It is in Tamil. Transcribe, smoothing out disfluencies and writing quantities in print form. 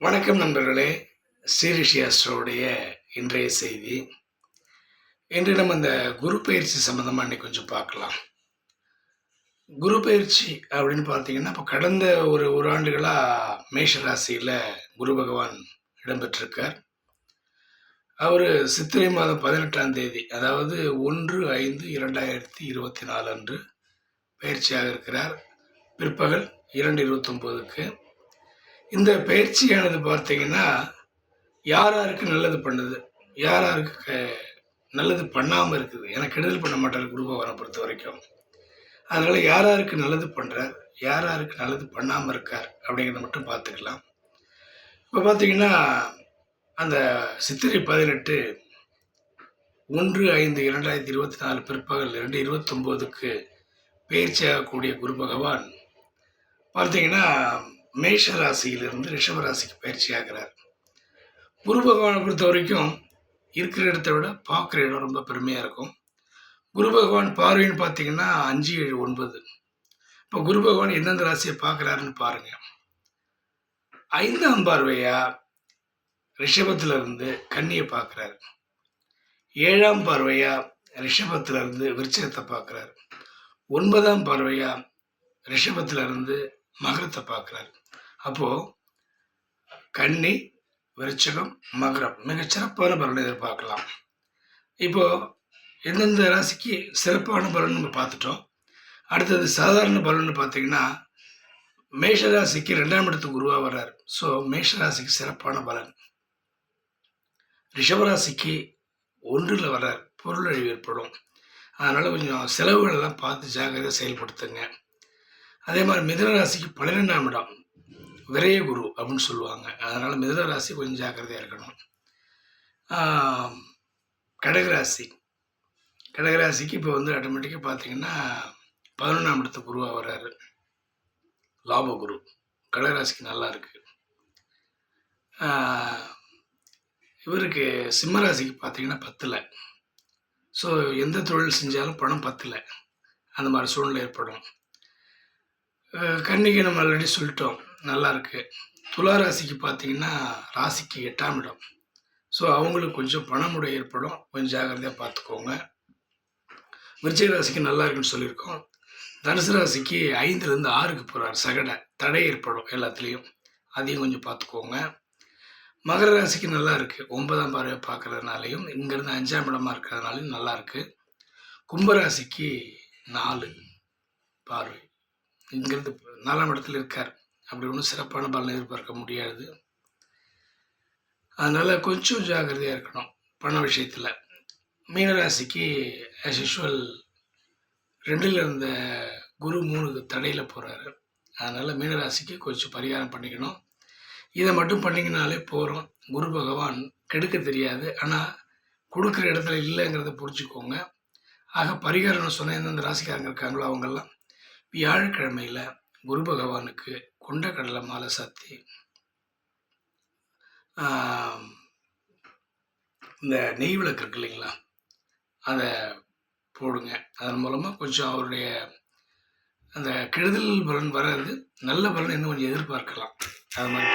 வணக்கம் நண்பர்களே. ஸ்ரீரிஷி ஆஸ்ட்ரோவுடைய இன்றைய செய்தி. இன்று நம்ம இந்த குரு பயிற்சி சம்மந்தமாக இன்னைக்கு கொஞ்சம் பார்க்கலாம். குரு பயிற்சி அப்படின்னு பார்த்தீங்கன்னா, இப்போ கடந்த ஒரு ஆண்டுகளாக மேஷ ராசியில் குரு பகவான் இடம்பெற்றிருக்கார். அவர் சித்திரை மாதம் 18ஆம் தேதி, அதாவது 1/5/2024 அன்று பயிற்சியாக இருக்கிறார். பிற்பகல் 2:29க்கு. இந்த பயிற்சியானது பார்த்தீங்கன்னா, யார் யாருக்கு நல்லது பண்ணுது, யார் யாருக்கு நல்லது பண்ணாமல் இருக்குது. எனக்கு கெடுதல் பண்ண மாட்டார் குரு பகவானை பொறுத்த வரைக்கும். அதனால் யார் யாருக்கு நல்லது பண்ணுறார், யார் யாருக்கு நல்லது பண்ணாமல் இருக்கார் அப்படிங்கிறத மட்டும் பார்த்துக்கலாம். இப்போ பார்த்தீங்கன்னா, அந்த சித்திரை 18 1/5/2024 பிற்பகல் 2:29க்கு பயிற்சியாகக்கூடிய குரு பகவான் பார்த்தீங்கன்னா, மேஷ ராசியிலிருந்து ரிஷப ராசிக்கு பயிற்சி ஆகிறார். குரு பகவானை பொறுத்த வரைக்கும் இருக்கிற இடத்த விட பார்க்குற இடம் ரொம்ப பெருமையாக இருக்கும். குரு பகவான் பார்வைன்னு பார்த்தீங்கன்னா 5, 7, 9. இப்போ குரு பகவான் எந்தெந்த ராசியை பார்க்குறாருன்னு பாருங்கள். 5ஆம் பார்வையா ரிஷபத்திலிருந்து கன்னியை பார்க்குறாரு. 7ஆம் பார்வையா ரிஷபத்திலிருந்து விருச்சிகத்தை பார்க்குறாரு. 9ஆம் பார்வையா ரிஷபத்திலிருந்து மகரத்தை பார்க்குறாரு. அப்போது கன்னி, விருச்சிகம், மகரம் மிகச்சிறப்பான பலனை எதிர்பார்க்கலாம். இப்போது எந்தெந்த ராசிக்கு சிறப்பான பலன் நம்ம பார்த்துட்டோம். அடுத்தது சாதாரண பலன்னு பார்த்தீங்கன்னா, மேஷ ராசிக்கு 2ஆம் இடத்துக்கு குருவாக வர்றார். ஸோ மேஷ ராசிக்கு சிறப்பான பலன். ரிஷபராசிக்கு 1ல் வர்றார். பொருள் அழிவு ஏற்படும். அதனால் கொஞ்சம் செலவுகள் எல்லாம் பார்த்து ஜாக்கிரதையாக செயல்படுத்துங்க. அதே மாதிரி மிதுன ராசிக்கு 12ஆம் இடம் விரைய குரு அப்படின்னு சொல்லுவாங்க. அதனால் மிதுன ராசி கொஞ்சம் ஜாக்கிரதையாக இருக்கணும். கடகராசிக்கு இப்போ ஆட்டோமேட்டிக்காக பார்த்தீங்கன்னா 11ஆம் இடத்து குருவாக வர்றாரு. லாபகுரு கடகராசிக்கு நல்லா இருக்கு. இவருக்கு சிம்மராசிக்கு பார்த்தீங்கன்னா 10ல். ஸோ எந்த தொழில் செஞ்சாலும் பணம் 10ல் அந்த மாதிரி சூழ்நிலை ஏற்படும். கன்னிக்கு நம்ம ஆல்ரெடி சொல்லிட்டோம், நல்லா இருக்குது. துளாராசிக்கு பார்த்தீங்கன்னா ராசிக்கு 8ஆம் இடம். ஸோ அவங்களுக்கு கொஞ்சம் பணமுறை ஏற்படும், கொஞ்சம் ஜாக்கிரதையாக பார்த்துக்கோங்க. விருச்சிக ராசிக்கு நல்லா இருக்குன்னு சொல்லியிருக்கோம். தனுசு ராசிக்கு 5லேருந்து 6க்கு போகிறார். தடை ஏற்படும் எல்லாத்துலேயும், அதையும் கொஞ்சம் பார்த்துக்கோங்க. மகர ராசிக்கு நல்லா இருக்குது. 9ஆம் பார்வையை பார்க்குறதுனாலையும் இங்கேருந்து 5ஆம் இடமா இருக்கிறதுனாலையும் நல்லா இருக்குது. கும்பராசிக்கு 4 பார்வை, இங்கிருந்து 4ஆம் இடத்துல இருக்கார். அப்படி ஒன்றும் சிறப்பான பலனை எதிர்பார்க்க முடியாது. அதனால் கொஞ்சம் ஜாக்கிரதையாக இருக்கணும் பண விஷயத்தில். மீனராசிக்கு ஆஸ் யூஷுவல் 2ல் இருந்த குரு 3க்கு தடையில் போகிறாரு. அதனால் மீனராசிக்கு கொஞ்சம் பரிகாரம் பண்ணிக்கணும். இதை மட்டும் பண்ணிங்கனாலே போகிறோம். குரு பகவான் கெடுக்க தெரியாது, ஆனால் கொடுக்குற இடத்துல இல்லைங்கிறத புரிஞ்சுக்கோங்க. ஆக பரிகாரம் சொன்ன எந்தெந்த ராசிக்காரங்க இருக்காங்களோ அவங்கெல்லாம் வியாழக்கிழமையில் குரு பகவானுக்கு கொண்டக்கடலை மாலை சாத்தி இந்த நெய் விளக்கு இருக்கு இல்லைங்களா, அதை போடுங்க. அதன் மூலமாக கொஞ்சம் அவருடைய அந்த கெடுதல் பலன் வராது, நல்ல பலன் இன்னும் கொஞ்சம் எதிர்பார்க்கலாம். அது மாதிரி